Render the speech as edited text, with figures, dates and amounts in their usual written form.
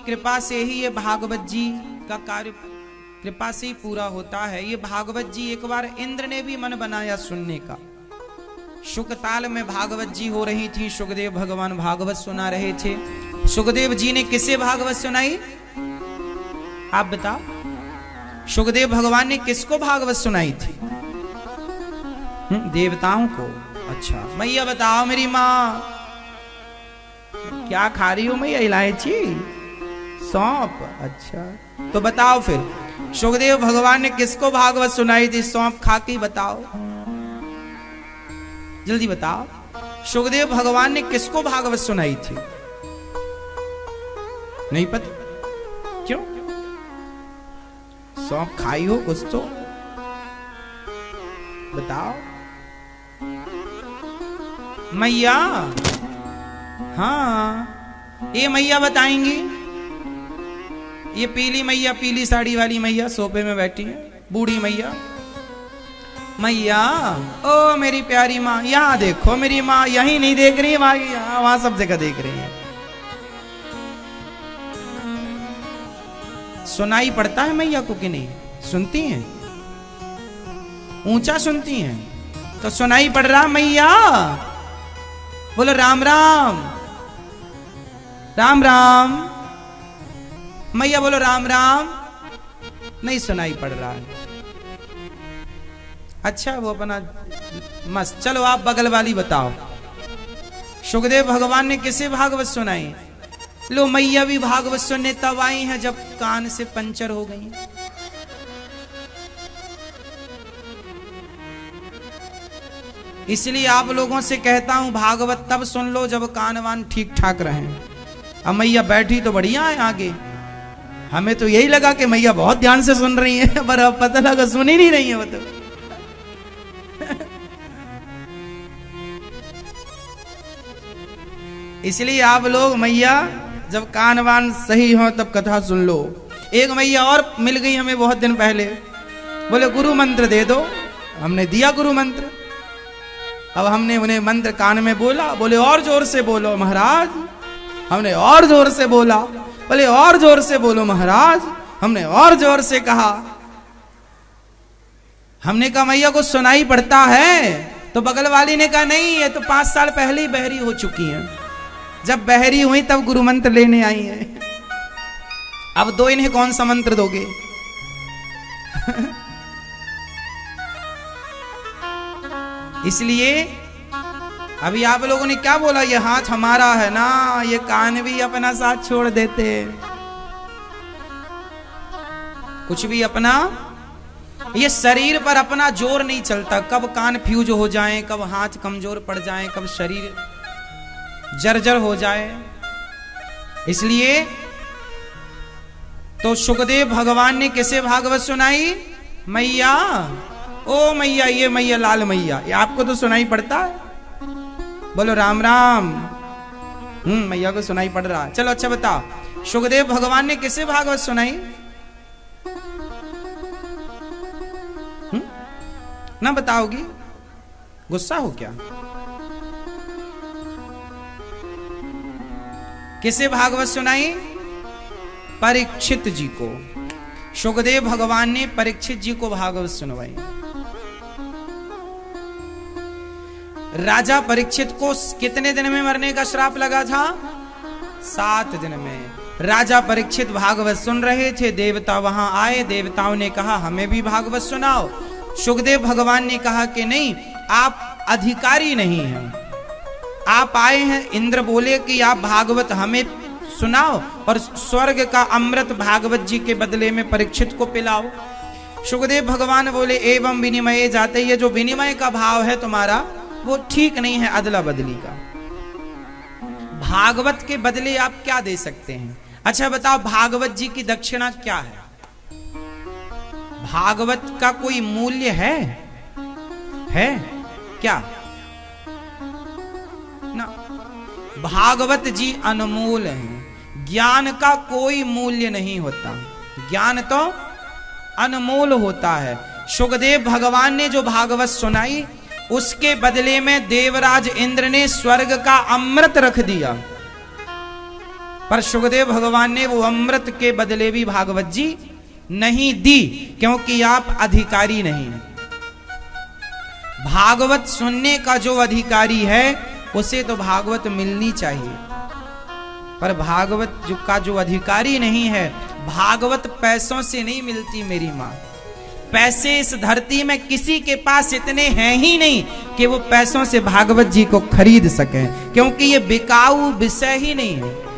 कृपा से ही ये भागवत जी का कार्य कृपा से ही पूरा होता है। ये भागवत जी एक बार इंद्र ने भी मन बनाया सुनने का। शुकताल में भागवत जी हो रही थी, सुखदेव भगवान भागवत सुना रहे थे। सुखदेव जी ने किसे भागवत सुनाई, आप बताओ? सुखदेव भगवान ने किसको भागवत सुनाई थी? देवताओं को। अच्छा मैया बताओ मेरी माँ, क्या खा रही हो मैया? इलायची, सौंप? अच्छा तो बताओ फिर सुखदेव भगवान ने किसको भागवत सुनाई थी? सौंप खा के बताओ, जल्दी बताओ। सुखदेव भगवान ने किसको भागवत सुनाई थी? नहीं पता? क्यों? सौंप खाई हो कुछ तो बताओ। मैया, हाँ ये मैया बताएंगी। ये पीली मैया, पीली साड़ी वाली मैया सोफे में बैठी है, बूढ़ी मैया। मैया, ओ मेरी प्यारी माँ, यहाँ देखो मेरी माँ, यहीं नहीं देख रही है, वहां सब जगह देख रही है। सुनाई पड़ता है मैया को कि नहीं? सुनती हैं? ऊंचा सुनती हैं? तो सुनाई पड़ रहा मैया? बोलो राम राम, राम राम। मैया बोलो राम राम। नहीं सुनाई पड़ रहा है। अच्छा वो अपना मस्त। चलो आप बगल वाली बताओ, सुखदेव भगवान ने किसे भागवत सुनाई? लो मैया भी भागवत सुनने तब आई हैं जब कान से पंचर हो गई। इसलिए आप लोगों से कहता हूं भागवत तब सुन लो जब कान वान ठीक ठाक रहे। अब मैया बैठी तो बढ़िया है आगे, हमें तो यही लगा कि मैया बहुत ध्यान से सुन रही है, पर अब पता लगा सुन ही नहीं रही है वो तो। इसलिए आप लोग मैया जब कान वान सही हो तब कथा सुन लो। एक मैया और मिल गई हमें बहुत दिन पहले, बोले गुरु मंत्र दे दो। हमने दिया गुरु मंत्र। अब हमने उन्हें मंत्र कान में बोला, बोले और जोर से बोलो महाराज। हमने और जोर से बोला, बोले और जोर से बोलो महाराज। हमने और जोर से कहा। हमने कहा मैया को सुनाई पड़ता है? तो बगल वाली ने कहा नहीं, ये तो 5 साल पहले ही बहरी हो चुकी हैं। जब बहरी हुई तब गुरु मंत्र लेने आई है। अब दो इन्हें कौन सा मंत्र दोगे? इसलिए अभी आप लोगों ने क्या बोला? ये हाथ हमारा है ना, ये कान भी अपना साथ छोड़ देते। कुछ भी अपना, ये शरीर पर अपना जोर नहीं चलता। कब कान फ्यूज हो जाए, कब हाथ कमजोर पड़ जाए, कब शरीर जर्जर हो जाए। इसलिए तो सुखदेव भगवान ने किसे भागवत सुनाई? मैया, ओ मैया, ये मैया लाल मैया, ये आपको तो सुनाई पड़ता है? बोलो राम राम। मैया को सुनाई पड़ रहा है। चलो अच्छा बताओ सुखदेव भगवान ने किसे भागवत सुनाई? ना बताओगी? गुस्सा हो क्या? किसे भागवत सुनाई? परीक्षित जी को। सुखदेव भगवान ने परीक्षित जी को भागवत सुनवाई। राजा परीक्षित को कितने दिन में मरने का श्राप लगा था? 7 दिन में। राजा परीक्षित भागवत सुन रहे थे, देवता वहां आए। देवताओं ने कहा हमें भी भागवत सुनाओ। सुखदेव भगवान ने कहा कि नहीं, आप अधिकारी नहीं हैं, आप आए हैं। इंद्र बोले कि आप भागवत हमें सुनाओ और स्वर्ग का अमृत भागवत जी के बदले में परीक्षित को पिलाओ। सुखदेव भगवान बोले एवं विनिमय जाते, ये जो विनिमय का भाव है तुम्हारा वो ठीक नहीं है, अदला बदली का। भागवत के बदले आप क्या दे सकते हैं? अच्छा बताओ भागवत जी की दक्षिणा क्या है? भागवत का कोई मूल्य है क्या? ना, भागवत जी अनमोल हैं। ज्ञान का कोई मूल्य नहीं होता, ज्ञान तो अनमोल होता है। सुखदेव भगवान ने जो भागवत सुनाई उसके बदले में देवराज इंद्र ने स्वर्ग का अमृत रख दिया। पर सुखदेव भगवान ने वो अमृत के बदले भी भागवत जी नहीं दी, क्योंकि आप अधिकारी नहीं हैं। भागवत सुनने का जो अधिकारी है उसे तो भागवत मिलनी चाहिए, पर भागवत का जो अधिकारी नहीं है, भागवत पैसों से नहीं मिलती मेरी मां। पैसे इस धरती में किसी के पास इतने हैं ही नहीं कि वो पैसों से भागवत जी को खरीद सकें, क्योंकि ये बिकाऊ विषय ही नहीं है।